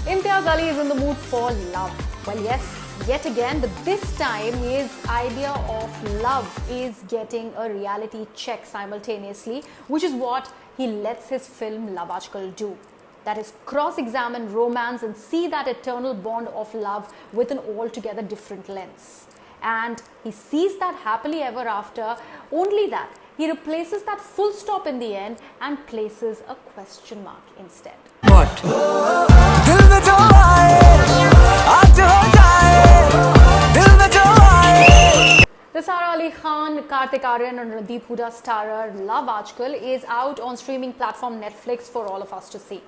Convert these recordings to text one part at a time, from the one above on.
Imtiaz Ali is in the mood for love. Well, yes, yet again, but this time his idea of love is getting a reality check simultaneously, which is what he lets his film Love Aajkal do. That is, cross-examine romance and see that eternal bond of love with an altogether different lens. And he sees that happily ever after, only that he replaces that full stop in the end and places a question mark instead. What? The Sara Ali Khan, Kartik Aaryan and Randeep Hooda starrer Love Aajkal is out on streaming platform Netflix for all of us to see.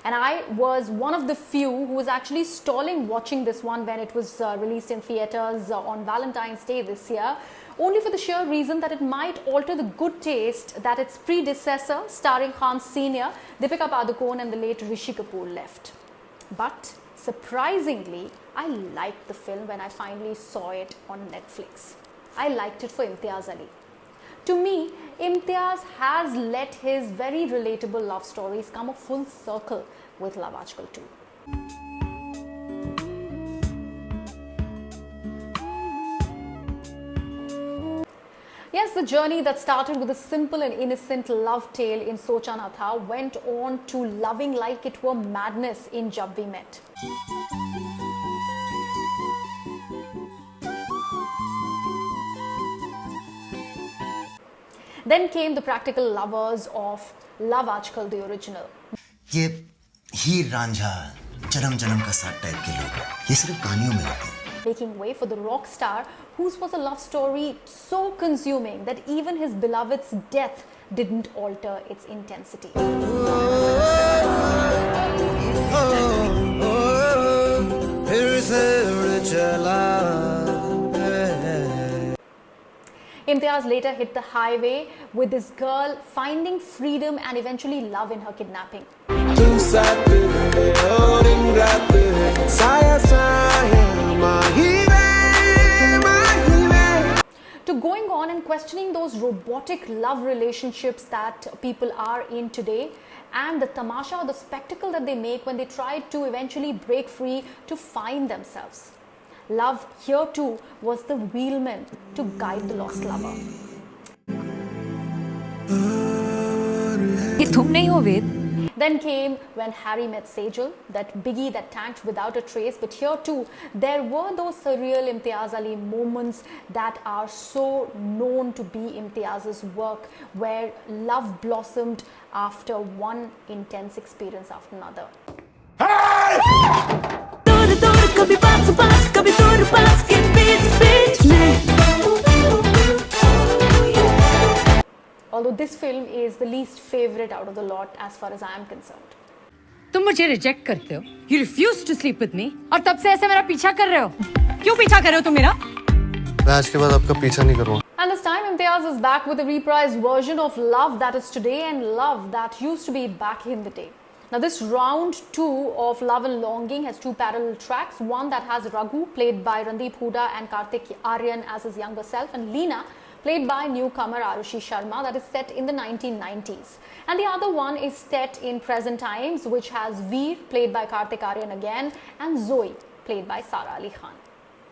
And I was one of the few who was actually stalling watching this one when it was released in theatres on Valentine's Day this year, only for the sheer reason that it might alter the good taste that its predecessor, starring Khan's senior, Deepika Padukone and the late Rishi Kapoor left. But surprisingly, I liked the film when I finally saw it on Netflix. I liked it for Imtiaz Ali. To me, Imtiaz has let his very relatable love stories come a full circle with Love Aajkal 2. Yes, the journey that started with a simple and innocent love tale in Socha Na Tha went on to loving like it were madness in Jab We Met. Then came the practical lovers of Love Aajkal, the original. ये हीर रांझा जन्म जन्म का साथ type के लोग ये सिर्फ कहानियों में होते हैं. Making way for the rock star whose was a love story so consuming that even his beloved's death didn't alter its intensity. Imtiaz later hit the highway with this girl finding freedom and eventually love in her kidnapping. To going on and questioning those robotic love relationships that people are in today, and the tamasha or the spectacle that they make when they try to eventually break free to find themselves. Love here too was the wheelman to guide the lost lover. ये तुम नहीं हो वेद? Then came When Harry Met Sejal, that biggie that tanked without a trace. But here too, there were those surreal Imtiaz Ali moments that are so known to be Imtiaz's work, where love blossomed after one intense experience after another. Although this film is the least favorite out of the lot as far as I am concerned. तुम मुझे reject करते हो. You refuse to sleep with me. और तब से ऐसे मेरा पीछा कर रहे हो. क्यों पीछा कर रहे हो तुम मेरा? मैं आज के बाद आपका पीछा नहीं करूँगा. And this time Imtiaz is back with a reprised version of Love That Is Today and Love That Used to Be Back in the Day. Now this round 2 of Love and Longing has two parallel tracks. One that has Raghu, played by Randeep Hooda and Kartik Aaryan as his younger self, and Leena, played by newcomer Arushi Sharma, that is set in the 1990s. And the other one is set in present times, which has Veer, played by Kartik Aaryan again, and Zoe, played by Sara Ali Khan.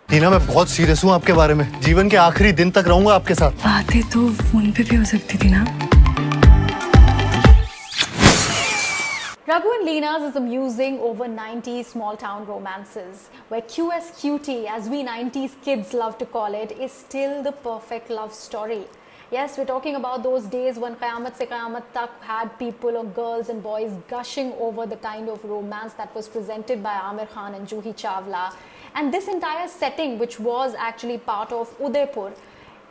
टीना, मैं बहुत serious हूँ आपके बारे में. जीवन के आखिरी दिन तक रहूंगा आपके साथ. बातें तो फोन पे भी हो सकती थी ना. Raghu and Leena's is amusing over 90s small town romances, where QSQT, as we 90s kids love to call it, is still the perfect love story. Yes, we're talking about those days when Qayamat Se Qayamat Tak had people or girls and boys gushing over the kind of romance that was presented by Aamir Khan and Juhi Chawla. And this entire setting, which was actually part of Udaipur,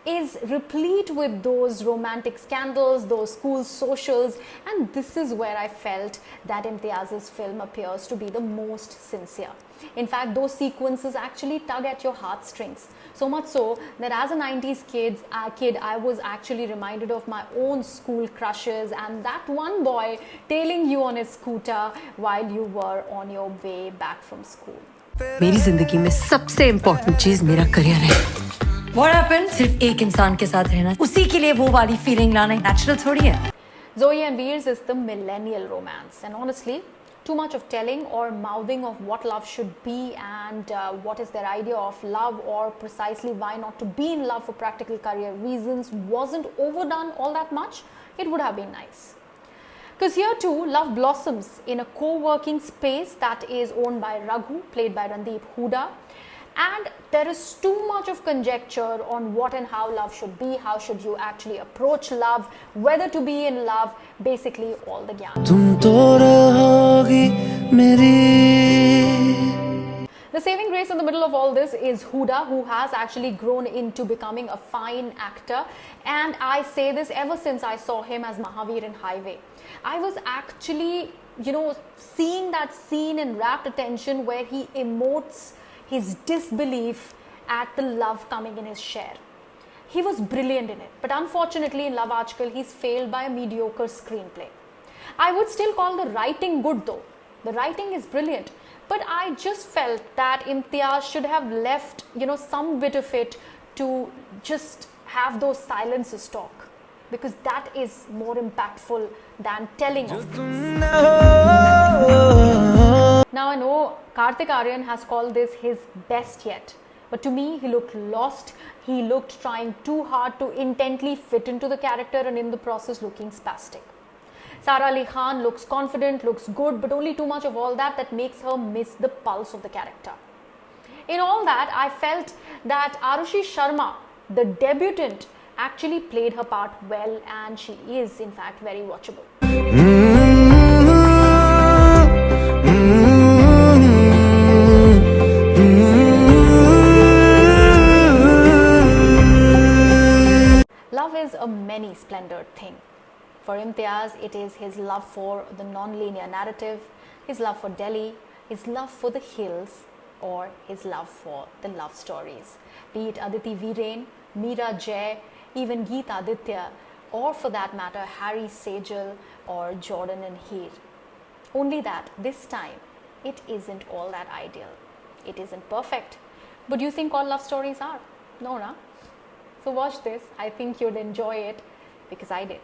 is replete with those romantic scandals, those school socials, and this is where I felt that Imtiaz's film appears to be the most sincere. In fact, those sequences actually tug at your heartstrings. So much so that as a 90s kid, I was actually reminded of my own school crushes and that one boy tailing you on his scooter while you were on your way back from school. मेरी जिंदगी में सबसे important चीज मेरा career है. What happened? सिर्फ एक इंसान के साथ रहना, उसी के लिए वो वाली फीलिंग लाना नेचुरल थोड़ी है. Zoe and Veer's is the millennial romance, and honestly, too much of telling or mouthing of what love should be and what is their idea of love, or precisely why not to be in love for practical career reasons, wasn't overdone all that much, it would have been nice. Because here too, love blossoms in a co-working space that is owned by Raghu, played by Randeep Hooda. And there is too much of conjecture on what and how love should be, how should you actually approach love, whether to be in love, basically all the gyan. The saving grace in the middle of all this is Hooda, who has actually grown into becoming a fine actor. And I say this ever since I saw him as Mahavir in Highway. I was actually, seeing that scene in rapt attention where he emotes his disbelief at the love coming in his share. He was brilliant in it, but unfortunately in Love Aajkal he's failed by a mediocre screenplay. I would still call the writing good though. The writing is brilliant, but I just felt that Imtiaz should have left, some bit of it to just have those silences talk, because that is more impactful than telling of things. Now I know Kartik Aaryan has called this his best yet, but to me he looked lost. He looked trying too hard to intently fit into the character and in the process looking spastic. Sara Ali Khan looks confident, looks good, but only too much of all that makes her miss the pulse of the character. In all that, I felt that Arushi Sharma, the debutant, actually played her part well, and she is in fact very watchable. Love is a many splendored thing. For Imtiaz, it is his love for the non-linear narrative, his love for Delhi, his love for the hills, or his love for the love stories. Be it Aditi Viren, Meera Jay, even Geet Aditya, or for that matter Harry Sejal or Jordan and Heer. Only that this time it isn't all that ideal. It isn't perfect. But do you think all love stories are? No, na? So watch this. I think you'd enjoy it because I did.